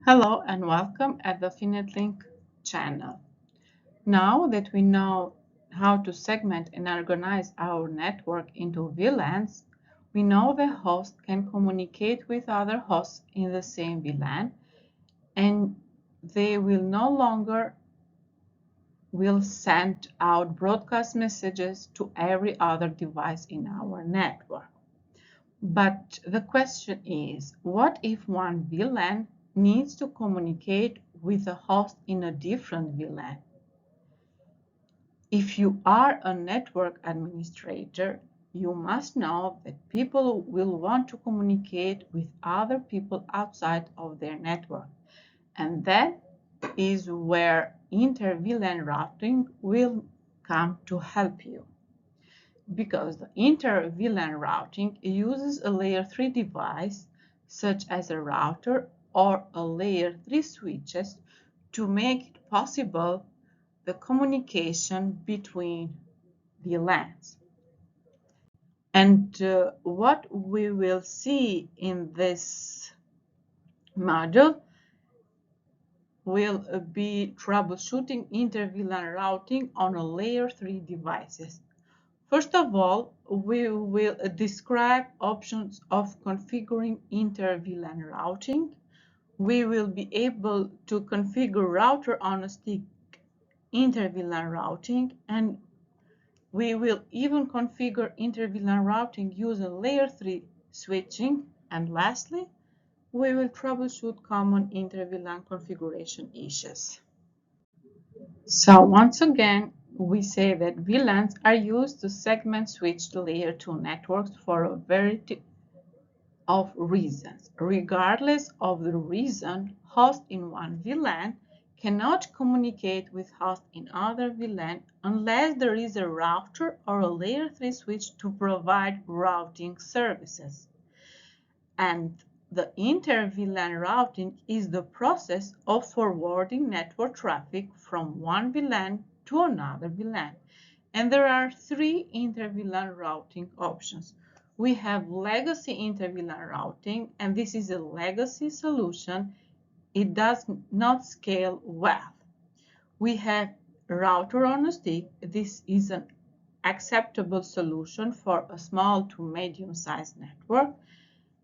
Hello and welcome at the FinetLink channel. Now that we know how to segment and organize our network into VLANs, we know the host can communicate with other hosts in the same VLAN, and they will no longer send out broadcast messages to every other device in our network. But the question is, what if one VLAN needs to communicate with a host in a different VLAN? If you are a network administrator, you must know that people will want to communicate with other people outside of their network. And that is where Inter-VLAN routing will come to help you. Because the Inter-VLAN routing uses a layer 3 device, such as a router or a layer 3 switches, to make it possible the communication between VLANs. And what we will see in this module will be troubleshooting Inter-VLAN routing on a layer 3 devices. First of all, we will describe options of configuring Inter-VLAN routing. We will be able to configure router-on-a-stick Inter-VLAN routing, and we will even configure Inter-VLAN routing using layer 3 switching. And lastly, we will troubleshoot common Inter-VLAN configuration issues. So once again, we say that VLANs are used to segment switch to layer 2 networks for a variety of reasons. Regardless of the reason, hosts in one VLAN cannot communicate with hosts in other VLAN unless there is a router or a layer 3 switch to provide routing services. And the inter-VLAN routing is the process of forwarding network traffic from one VLAN to another VLAN. And there are three inter-VLAN routing options. We have legacy inter-VLAN routing, and this is a legacy solution. It does not scale well. We have router on a stick. This is an acceptable solution for a small to medium-sized network.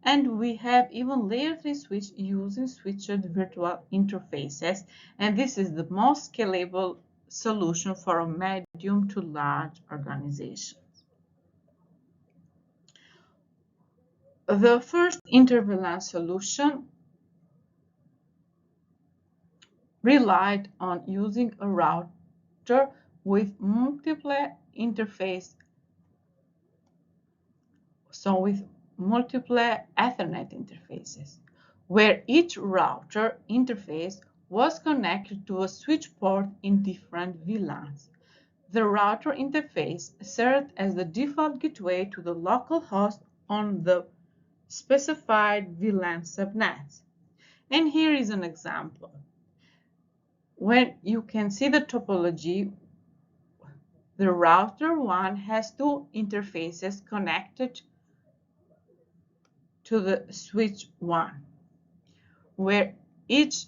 And we have even layer 3 switch using switched virtual interfaces, and this is the most scalable solution for a medium to large organization. The first Inter-VLAN solution relied on using a router with multiple interface, so with multiple Ethernet interfaces, where each router interface was connected to a switch port in different VLANs. The router interface served as the default gateway to the local host on the specified VLAN subnets. And here is an example. When you can see the topology, the router 1 has two interfaces connected to the switch 1, where each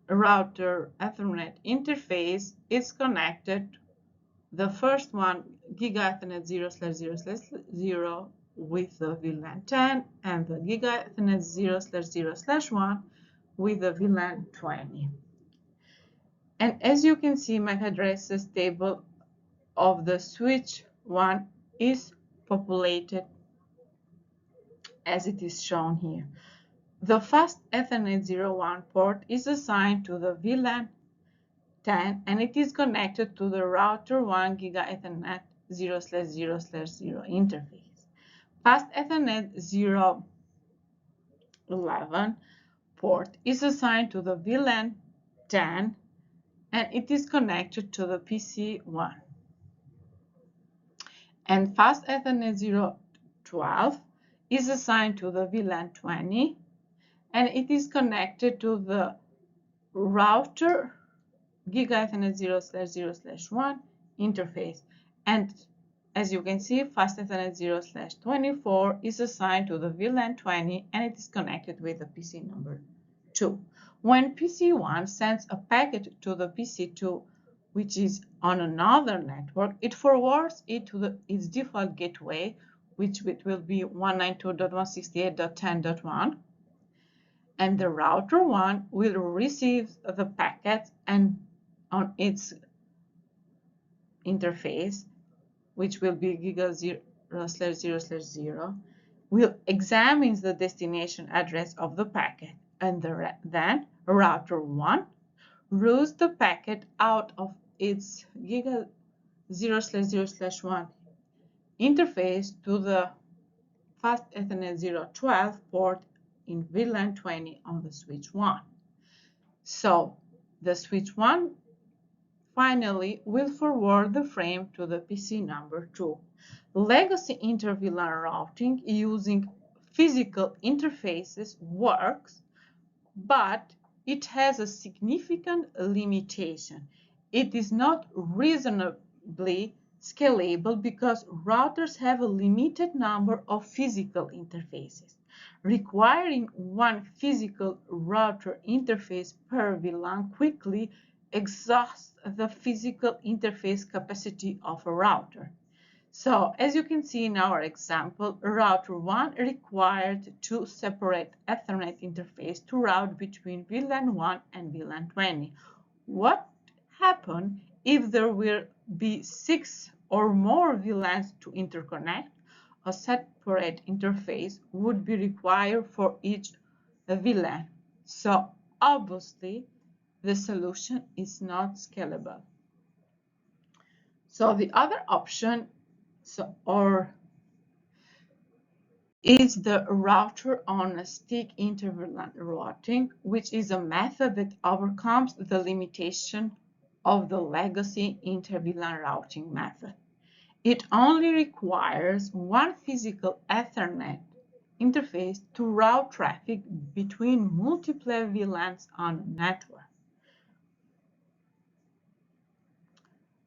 router Ethernet interface is connected. The first one, Giga Ethernet 0/0/0 with the VLAN 10, and the Giga Ethernet 0/0/1 with the VLAN 20. And as you can see, MAC addresses table of the switch 1 is populated as it is shown here. The fast Ethernet 01 port is assigned to the VLAN 10, and it is connected to the router 1 Giga Ethernet 0/0/0 interface. Fast Ethernet 011 port is assigned to the VLAN 10, and it is connected to the PC1. And Fast Ethernet 012 is assigned to the VLAN 20, and it is connected to the router Giga Ethernet 0/0/1 interface. And as you can see, Fast Ethernet 0/24 is assigned to the VLAN 20, and it is connected with the PC number 2. When PC1 sends a packet to the PC2, which is on another network, it forwards it to its default gateway, which will be 192.168.10.1, and the router 1 will receive the packet and on its interface, which will be giga0/0/0, will examine the destination address of the packet, and then router 1 routes the packet out of its giga0/0/1 interface to the fast Ethernet 012 port in VLAN 20 on the switch 1. So the switch 1 finally will forward the frame to the PC number 2. Legacy inter-VLAN routing using physical interfaces works, but it has a significant limitation. It is not reasonably scalable because routers have a limited number of physical interfaces. Requiring one physical router interface per VLAN quickly exhausts the physical interface capacity of a router. So, as you can see in our example, router 1 required two separate Ethernet interfaces to route between VLAN 1 and VLAN 20. What happens if there will be 6 or more VLANs to interconnect? A separate interface would be required for each VLAN. So, obviously, the solution is not scalable. So, the other option is the router on a stick inter-VLAN routing, which is a method that overcomes the limitation of the legacy inter-VLAN routing method. It only requires one physical Ethernet interface to route traffic between multiple VLANs on a network.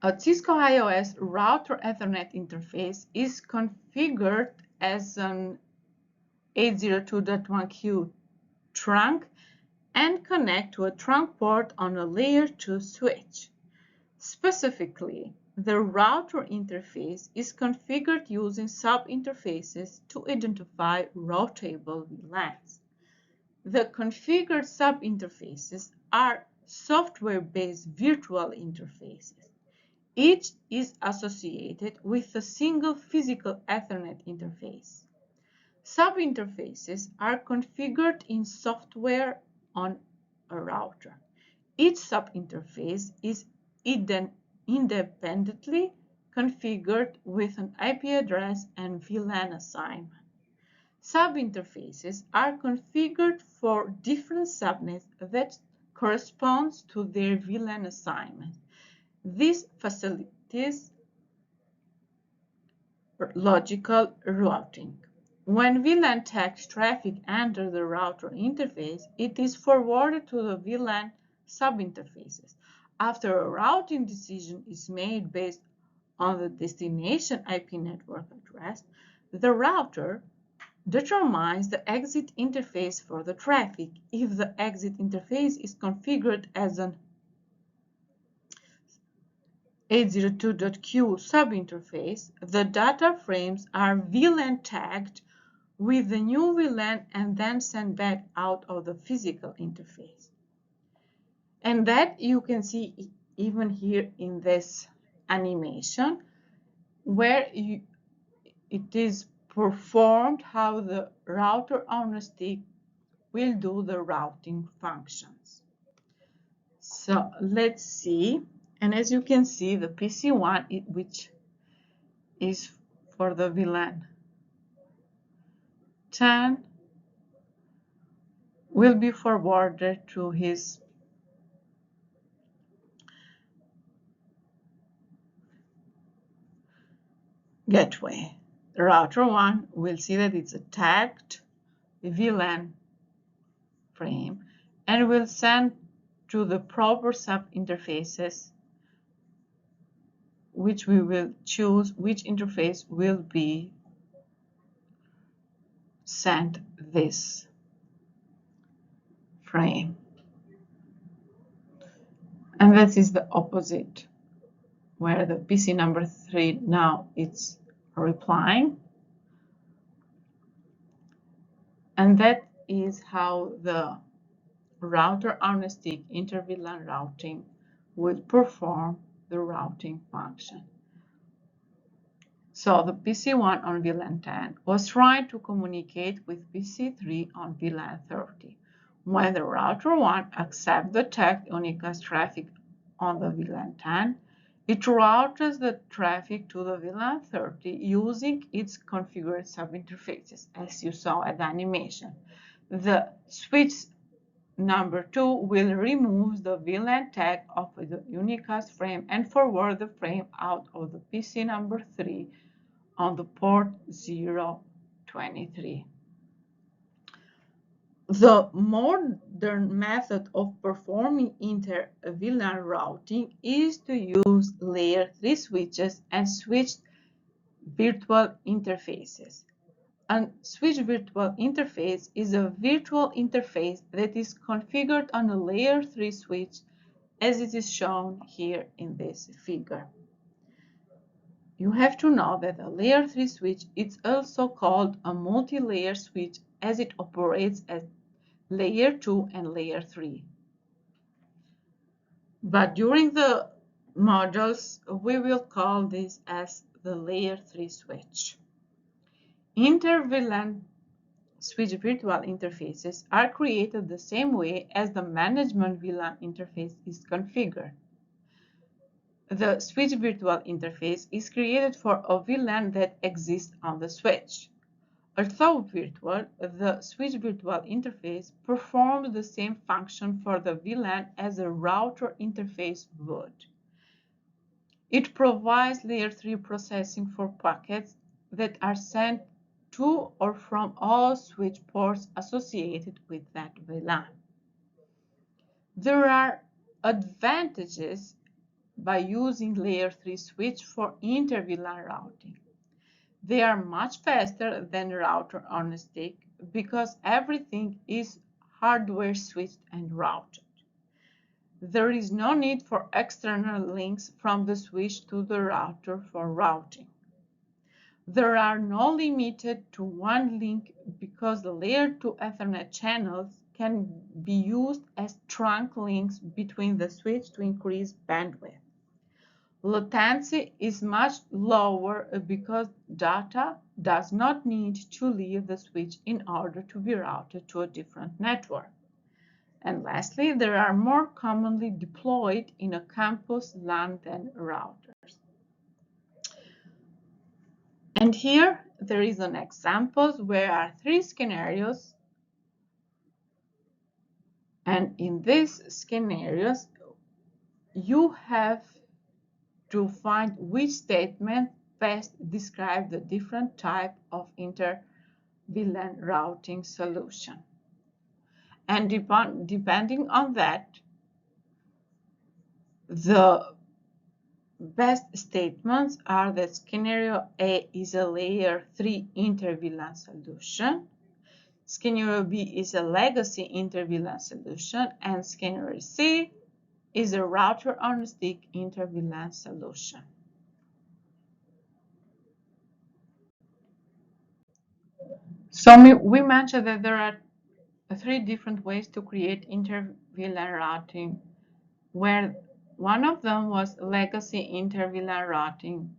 A Cisco iOS router Ethernet interface is configured as an 802.1q trunk and connect to a trunk port on a layer 2 switch. Specifically, the router interface is configured using sub-interfaces to identify routable VLANs. The configured sub-interfaces are software-based virtual interfaces. Each is associated with a single physical Ethernet interface. Sub-interfaces are configured in software on a router. Each sub-interface is independently configured with an IP address and VLAN assignment. Sub-interfaces are configured for different subnets that corresponds to their VLAN assignment. This facilitates logical routing. When VLAN text traffic enters the router interface, it is forwarded to the VLAN subinterfaces. After a routing decision is made based on the destination IP network address, the router determines the exit interface for the traffic. If the exit interface is configured as an 802.q subinterface, the data frames are VLAN tagged with the new VLAN and then sent back out of the physical interface. And that you can see even here in this animation, where it is performed how the router on a stick will do the routing functions. So let's see. And as you can see, the PC1, which is for the VLAN 10, will be forwarded to his gateway. The router 1 will see that it's a tagged VLAN frame and will send to the proper sub-interfaces, which we will choose which interface will be sent this frame. And this is the opposite, where the PC number 3 now it's replying. And that is how the router on a stick inter-VLAN routing will perform the routing function. So the PC1 on VLAN 10 was trying to communicate with PC3 on VLAN 30. When the router 1 accepts the tagged unicast traffic on the VLAN 10, it routes the traffic to the VLAN 30 using its configured subinterfaces, as you saw at the animation. The switch number 2 will remove the VLAN tag of the unicast frame and forward the frame out of the PC number 3 on the port 023. The modern method of performing inter-VLAN routing is to use layer 3 switches and switched virtual interfaces. A switch virtual interface is a virtual interface that is configured on a layer 3 switch, as it is shown here in this figure. You have to know that a layer 3 switch is also called a multi-layer switch, as it operates as layer 2 and layer 3. But during the modules, we will call this as the layer 3 switch. Inter-VLAN switch virtual interfaces are created the same way as the management VLAN interface is configured. The switch virtual interface is created for a VLAN that exists on the switch. Although virtual, the switch virtual interface performs the same function for the VLAN as a router interface would. It provides layer 3 processing for packets that are sent to or from all switch ports associated with that VLAN. There are advantages by using layer 3 switch for inter-VLAN routing. They are much faster than router on a stick because everything is hardware switched and routed. There is no need for external links from the switch to the router for routing. There are no limited to one link because the layer 2 Ethernet channels can be used as trunk links between the switch to increase bandwidth. Latency is much lower because data does not need to leave the switch in order to be routed to a different network. And lastly, they are more commonly deployed in a campus LAN than routers. And here there is an example where there are 3 scenarios. And in these scenarios, you have to find which statement best describes the different type of inter-VLAN routing solution. And depending on that, the best statements are that scenario A is a layer 3 inter-VLAN solution, scenario B is a legacy inter-VLAN solution, and scenario C is a router on a stick inter-VLAN solution. So we mentioned that there are 3 different ways to create inter-VLAN routing, where one of them was legacy inter-VLAN routing.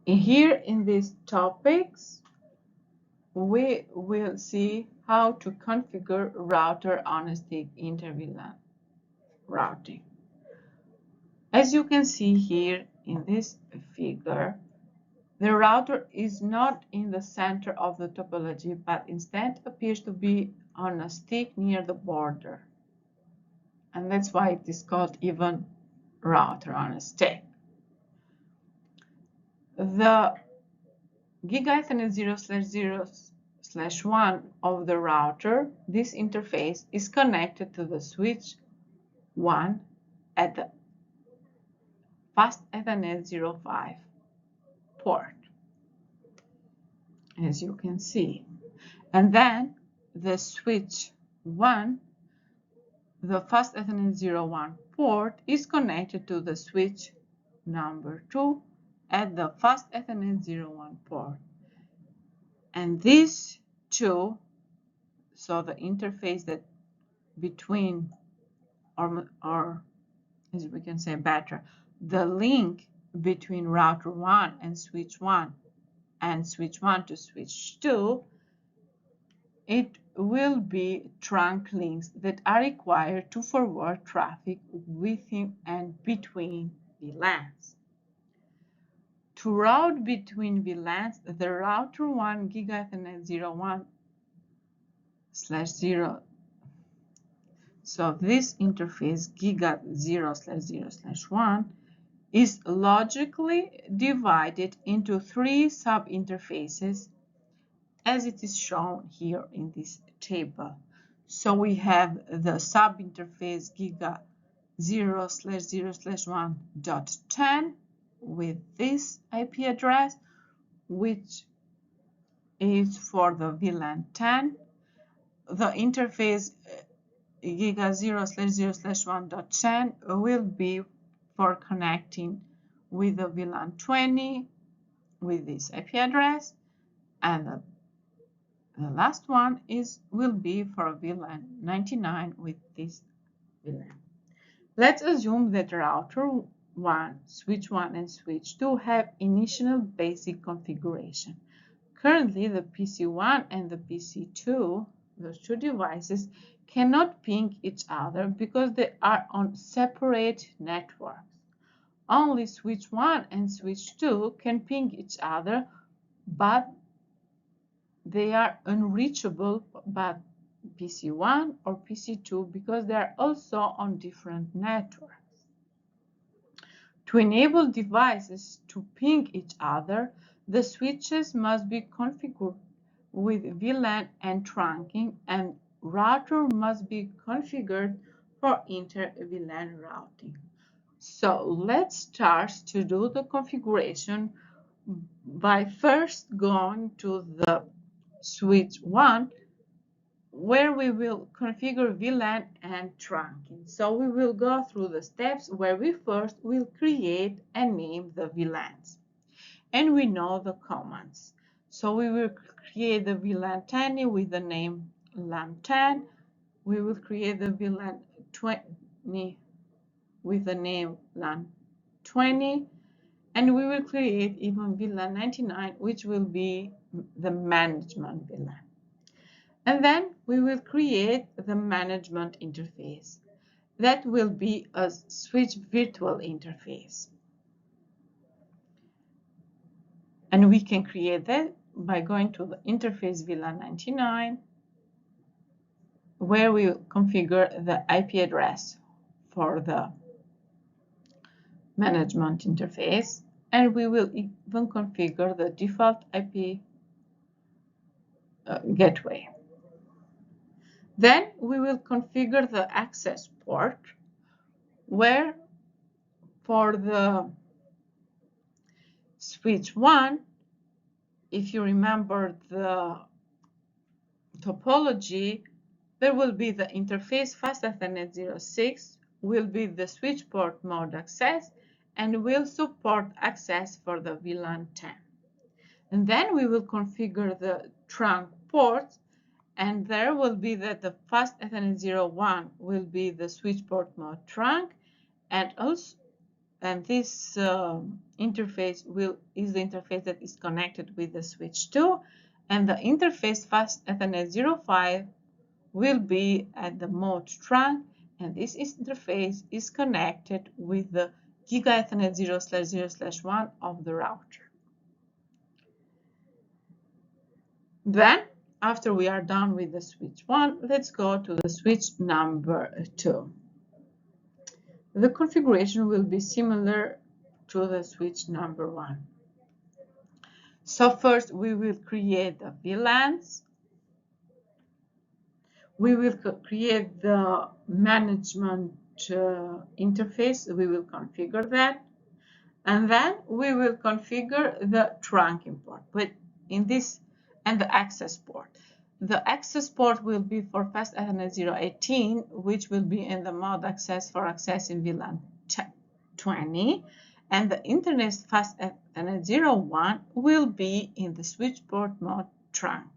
Here in these topics, we will see how to configure router on a stick inter-VLAN routing. As you can see here in this figure, the router is not in the center of the topology, but instead appears to be on a stick near the border. And that's why it is called even router on a stick. The Giga Ethernet 0/0/1 of the router, this interface is connected to the switch 1 at the Fast Ethernet 05 port, as you can see. And then the switch 1 the fast Ethernet 01 port is connected to the switch number 2 at the fast Ethernet 01 port. And these two, so the interface that between, or as we can say better, the link between router 1 and switch 1 and switch 1 to switch 2, it will be trunk links that are required to forward traffic within and between VLANs. To route between VLANs, the router 1 Giga Ethernet 01/0. So this interface Giga 0/0/1 is logically divided into 3 sub-interfaces as it is shown here in this table. So we have the sub-interface Giga 0/0/1.10 with this IP address, which is for the VLAN 10. The interface Giga 0/0/1.10 will be for connecting with the VLAN 20 with this IP address, and the last one will be for VLAN 99 with this VLAN. Let's assume that router 1, switch 1, and switch 2 have initial basic configuration. Currently, the PC1 and the PC2, those two devices, cannot ping each other because they are on separate networks. Only switch 1 and switch 2 can ping each other, but they are unreachable by PC1 or PC2 because they are also on different networks. To enable devices to ping each other, the switches must be configured with VLAN and trunking, and router must be configured for inter-VLAN routing. So let's start to do the configuration by first going to the switch 1, where we will configure VLAN and trunking. So we will go through the steps where we first will create and name the VLANs. And we know the commands. So we will create the VLAN 10 with the name LAN 10. We will create the VLAN 20 with the name LAN 20. And we will create even VLAN 99, which will be the management VLAN. And then we will create the management interface. That will be a switch virtual interface. And we can create that by going to the interface VLAN 99, where we will configure the IP address for the management interface. And we will even configure the default IP gateway. Then we will configure the access port, where for the switch 1, if you remember the topology, there will be the interface fast Ethernet 06, will be the switch port mode access, and will support access for the VLAN 10. And then we will configure the trunk ports, and there will be that the fast Ethernet 01 will be the switch port mode trunk, and this interface is the interface that is connected with the switch 2, and the interface fast Ethernet 05 will be at the mode trunk, and this interface is connected with the Giga Ethernet 0/0/1 of the router. Then, after we are done with the switch 1, let's go to the switch number 2. The configuration will be similar to the switch number 1. So first we will create the VLANs. We will create the management interface. We will configure that. And then we will configure the trunking port and the access port. The access port will be for fast Ethernet 018, which will be in the mode access for accessing VLAN 20, and the Internet fast Ethernet 01 will be in the switch port mode trunk.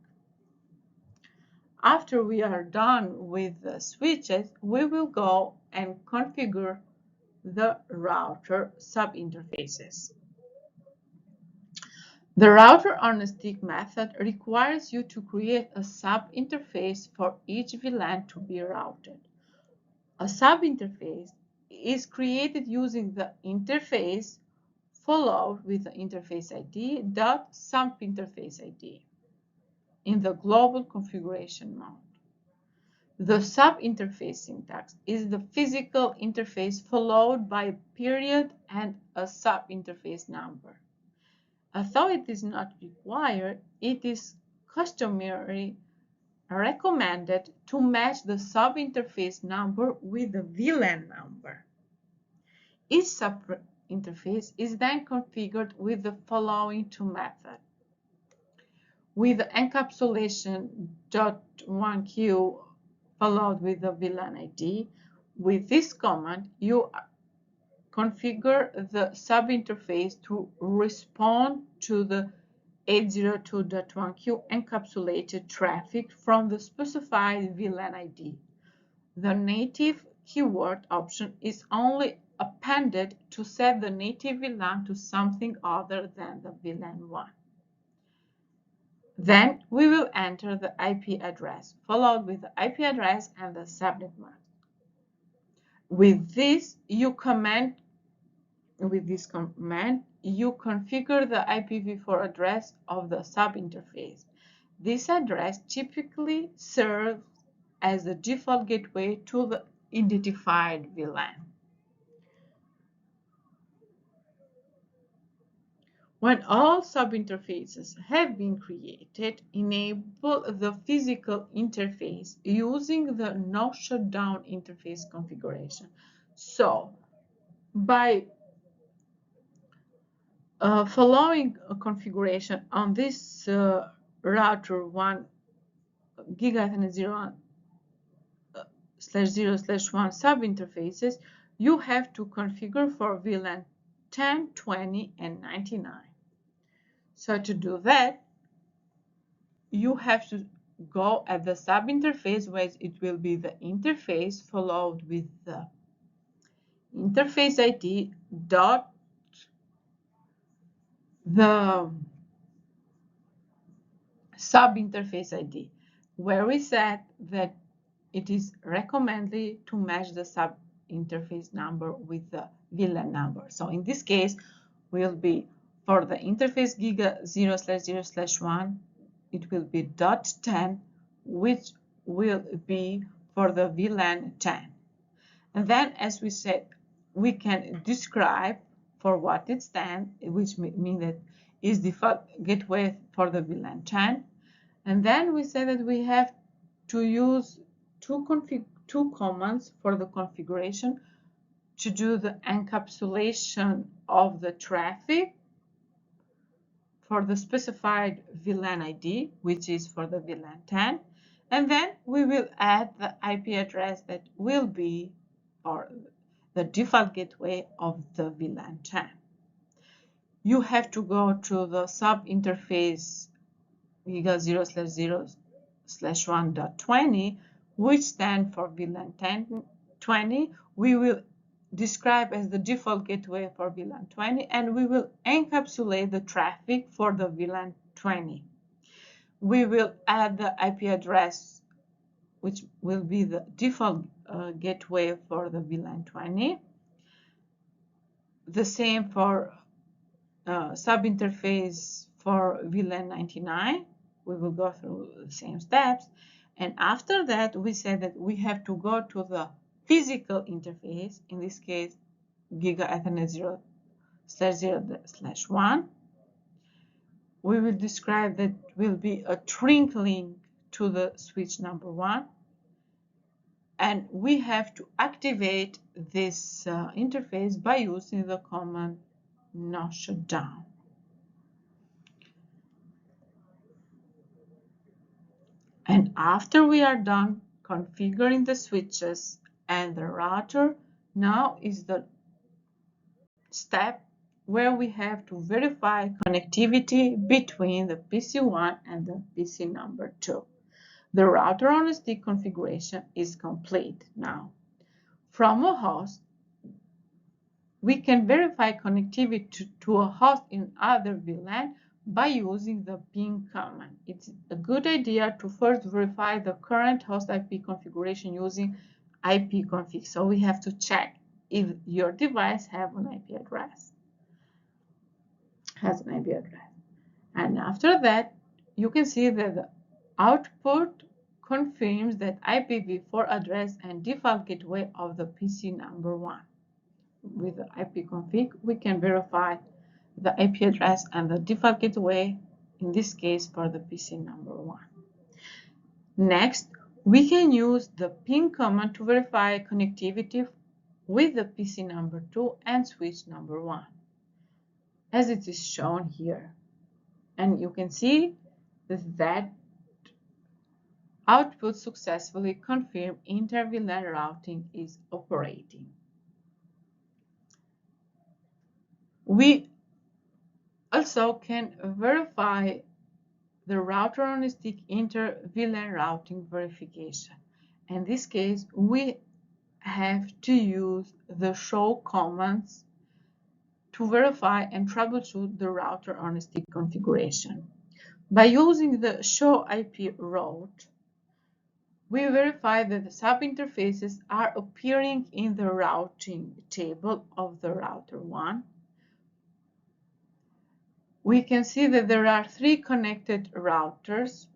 After we are done with the switches, we will go and configure the router subinterfaces. The router on a stick method requires you to create a subinterface for each VLAN to be routed. A subinterface is created using the interface followed with the interface ID dot SubInterface ID in the global configuration mode. The subinterface syntax is the physical interface followed by a period and a subinterface number. Although it is not required, it is customarily recommended to match the subinterface number with the VLAN number. Each subinterface is then configured with the following two methods. With the encapsulation.1q followed with the VLAN ID. With this command, you configure the subinterface to respond to the 802.1q encapsulated traffic from the specified VLAN ID. The native keyword option is only appended to set the native VLAN to something other than the VLAN 1. Then we will enter the IP address, followed with the IP address and the subnet mask. With this command, you configure the IPv4 address of the subinterface. This address typically serves as the default gateway to the identified VLAN. When all subinterfaces have been created, enable the physical interface using the no shutdown interface configuration. So, by following a configuration on this router 1 GHz 0/0/1 subinterfaces, you have to configure for VLAN 10, 20, and 99. So to do that, you have to go at the subinterface where it will be the interface followed with the interface ID dot the subinterface ID, where we said that it is recommended to match the subinterface number with the VLAN number. So in this case, will be for the interface giga 0/0/1, it will be .10, which will be for the VLAN 10. And then, as we said, we can describe for what it stands, which means that is default gateway for the VLAN 10. And then we say that we have to use two commands for the configuration to do the encapsulation of the traffic for the specified VLAN ID, which is for the VLAN 10. And then we will add the IP address that will be for the default gateway of the VLAN 10. You have to go to the subinterface giga 0/0/1.20, which stands for VLAN 1020. We will describe as the default gateway for VLAN 20, and we will encapsulate the traffic for the VLAN 20. We will add the IP address, which will be the default gateway for the VLAN 20. The same for subinterface for VLAN 99. We will go through the same steps. And after that, we said that we have to go to the physical interface, in this case, Giga Ethernet 0/0/1. We will describe that will be a trunk link to the switch number 1. And we have to activate this interface by using the command no shutdown. And after we are done configuring the switches and the router, now is the step where we have to verify connectivity between the PC1 and the PC number 2. The router on a stick configuration is complete now. From a host, we can verify connectivity to a host in other VLAN by using the ping command. It's a good idea to first verify the current host IP configuration using ipconfig. So we have to check if your device has an IP address. And after that, you can see that the output confirms that IPv4 address and default gateway of the PC number 1. With the ipconfig, we can verify the IP address and the default gateway, in this case for the PC number 1. Next, we can use the ping command to verify connectivity with the PC number 2 and switch number 1, as it is shown here. And you can see that output successfully confirmed Inter-VLAN routing is operating. We also can verify the router on a stick Inter-VLAN routing verification. In this case, we have to use the show commands to verify and troubleshoot the router on a stick configuration. By using the show IP route, we verify that the subinterfaces are appearing in the routing table of the router 1. We can see that there are 3 connected routers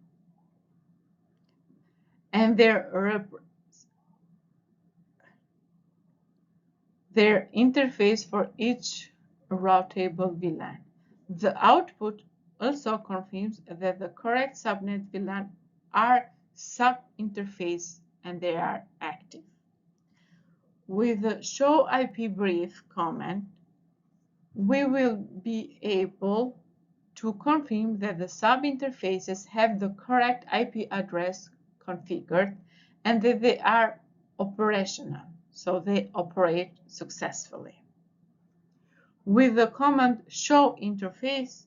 and their interface for each routable VLAN. The output also confirms that the correct subnet VLAN are sub-interface and they are active. With the show IP brief command, we will be able to confirm that the sub-interfaces have the correct IP address configured and that they are operational, so they operate successfully. With the command show interface,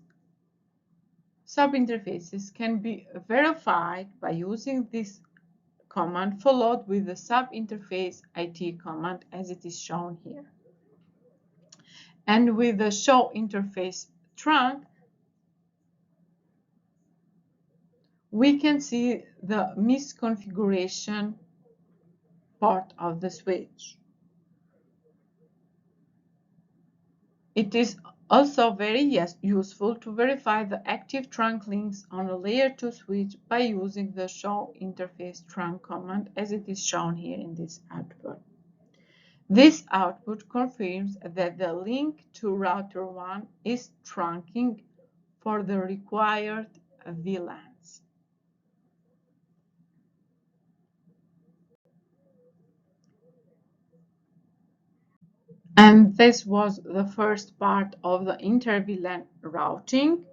sub-interfaces can be verified by using this command followed with the sub-interface IT command as it is shown here. And with the show interface trunk, we can see the misconfiguration part of the switch. It is also very useful to verify the active trunk links on a layer 2 switch by using the show interface trunk command as it is shown here in this output. This output confirms that the link to router 1 is trunking for the required VLANs. And this was the first part of the Inter-VLAN routing,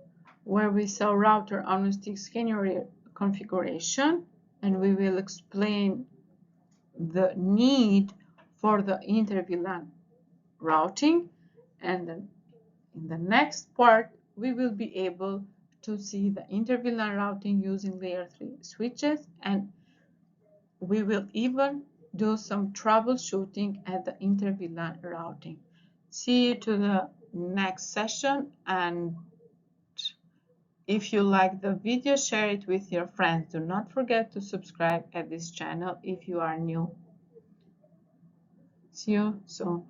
where we saw router on a stick scenario configuration, and we will explain the need for the Inter-VLAN routing. And then in the next part, we will be able to see the Inter-VLAN routing using layer 3 switches, and we will even do some troubleshooting at the Inter-VLAN routing. See you to the next session, and if you like the video, share it with your friends. Do not forget to subscribe at this channel if you are new. See you soon.